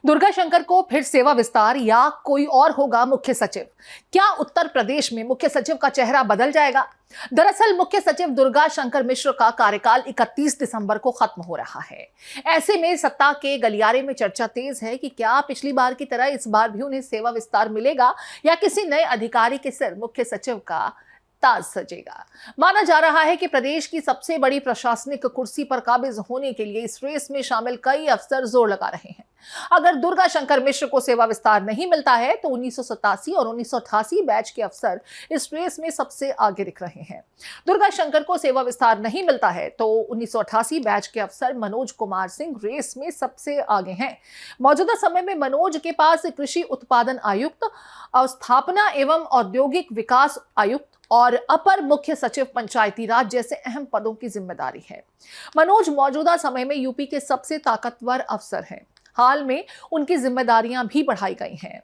दुर्गा शंकर को फिर सेवा विस्तार या कोई और होगा मुख्य सचिव? क्या उत्तर प्रदेश में मुख्य सचिव का चेहरा बदल जाएगा? दरअसल मुख्य सचिव दुर्गा शंकर मिश्र का कार्यकाल 31 दिसंबर को खत्म हो रहा है। ऐसे में सत्ता के गलियारे में चर्चा तेज है कि क्या पिछली बार की तरह इस बार भी उन्हें सेवा विस्तार मिलेगा या किसी नए अधिकारी के सिर मुख्य सचिव का ताज सजेगा। माना जा रहा है कि प्रदेश की सबसे बड़ी प्रशासनिक कुर्सी पर काबिज होने के लिए इस रेस में शामिल कई अफसर जोर लगा रहे हैं। अगर दुर्गा शंकर मिश्र को सेवा विस्तार नहीं मिलता है तो 1987 और 1988 बैच के अफसर इस रेस में सबसे आगे दिख रहे हैं। दुर्गा शंकर को सेवा विस्तार नहीं मिलता है तो 1988 बैच के अफसर मनोज कुमार सिंह रेस में सबसे आगे हैं। मौजूदा समय में मनोज के पास कृषि उत्पादन आयुक्त, अवस्थापना एवं औद्योगिक विकास आयुक्त और अपर मुख्य सचिव पंचायती राज जैसे अहम पदों की जिम्मेदारी है। मनोज मौजूदा समय में यूपी के सबसे ताकतवर अफसर हैं। हाल में उनकी जिम्मेदारियां भी बढ़ाई गई हैं।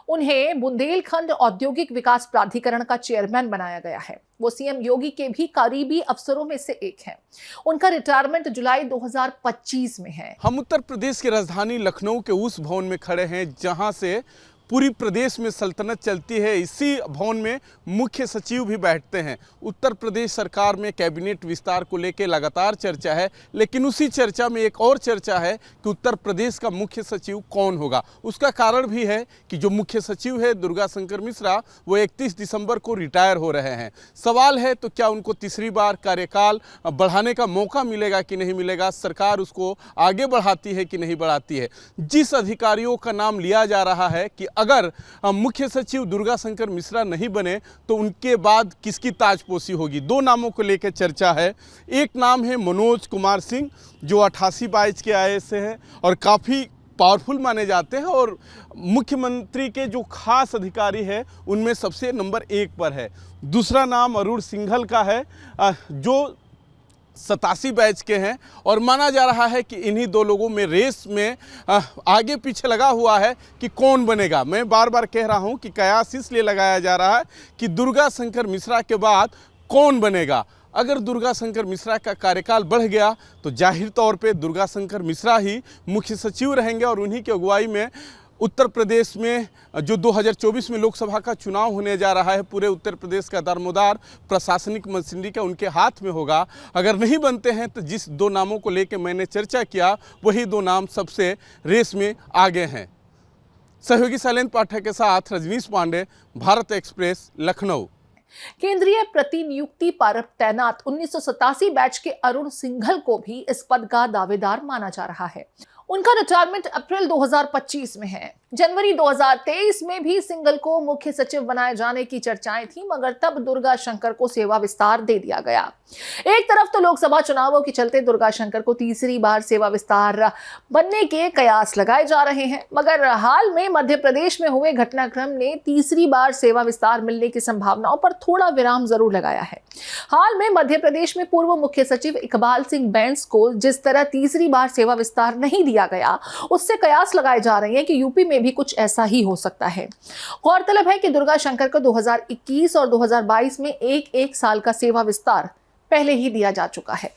उन्हें बुंदेलखंड औद्योगिक विकास प्राधिकरण का चेयरमैन बनाया गया है। वो सीएम योगी के भी करीबी अफसरों में से एक हैं। उनका रिटायरमेंट जुलाई 2025 में है। हम उत्तर प्रदेश की राजधानी लखनऊ के उस भवन में खड़े हैं जहां से पूरी प्रदेश में सल्तनत चलती है। इसी भवन में मुख्य सचिव भी बैठते हैं। उत्तर प्रदेश सरकार में कैबिनेट विस्तार को लेकर लगातार चर्चा है, लेकिन उसी चर्चा में एक और चर्चा है कि उत्तर प्रदेश का मुख्य सचिव कौन होगा। उसका कारण भी है कि जो मुख्य सचिव है दुर्गा शंकर मिश्रा, वो 31 दिसंबर को रिटायर हो रहे हैं। सवाल है तो क्या उनको तीसरी बार कार्यकाल बढ़ाने का मौका मिलेगा कि नहीं मिलेगा, सरकार उसको आगे बढ़ाती है कि नहीं बढ़ाती है। जिस अधिकारियों का नाम लिया जा रहा है कि अगर मुख्य सचिव दुर्गा शंकर मिश्रा नहीं बने तो उनके बाद किसकी ताजपोशी होगी। दो नामों को लेकर चर्चा है। एक नाम है मनोज कुमार सिंह, जो 88 बैच के आए से हैं और काफ़ी पावरफुल माने जाते हैं और मुख्यमंत्री के जो खास अधिकारी है उनमें सबसे नंबर 1 पर है। दूसरा नाम अरुण सिंघल का है, जो 87 बैच के हैं और माना जा रहा है कि इन्हीं दो लोगों में रेस में आगे पीछे लगा हुआ है कि कौन बनेगा। मैं बार बार कह रहा हूं कि कयास इसलिए लगाया जा रहा है कि दुर्गा शंकर मिश्रा के बाद कौन बनेगा। अगर दुर्गा शंकर मिश्रा का कार्यकाल बढ़ गया तो जाहिर तौर पे दुर्गा शंकर मिश्रा ही मुख्य सचिव रहेंगे और उन्हीं की अगुवाई में उत्तर प्रदेश में जो 2024 में लोकसभा का चुनाव होने जा रहा है, पूरे उत्तर प्रदेश का दारोमदार प्रशासनिक मशीनरी का उनके हाथ में होगा। अगर नहीं बनते हैं तो जिस दो नामों को लेकर मैंने चर्चा किया वही दो नाम सबसे रेस में आगे हैं। सहयोगी शैलेंद्र पाठक के साथ रजनीश पांडे, भारत एक्सप्रेस, लखनऊ। केंद्रीय प्रतिनियुक्ति पर तैनात 1987 बैच के अरुण सिंघल को भी इस पद का दावेदार माना जा रहा है। उनका रिटायरमेंट अप्रैल 2025 में है। जनवरी 2023 में भी सिंघल को मुख्य सचिव बनाए जाने की चर्चाएं थी, मगर तब दुर्गा शंकर को सेवा विस्तार दे दिया गया। एक तरफ तो लोकसभा चुनावों के चलते दुर्गा शंकर को तीसरी बार सेवा विस्तार बनने के कयास लगाए जा रहे हैं, मगर हाल में मध्य प्रदेश में हुए घटनाक्रम ने तीसरी बार सेवा विस्तार मिलने की संभावनाओं पर थोड़ा विराम जरूर लगाया है। हाल में मध्य प्रदेश में पूर्व मुख्य सचिव इकबाल सिंह बैंस को जिस तरह तीसरी बार सेवा विस्तार नहीं दिया गया, उससे कयास लगाए जा रहे हैं कि यूपी में भी कुछ ऐसा ही हो सकता है। गौरतलब है कि दुर्गा शंकर को 2021 और 2022 में एक साल का सेवा विस्तार पहले ही दिया जा चुका है।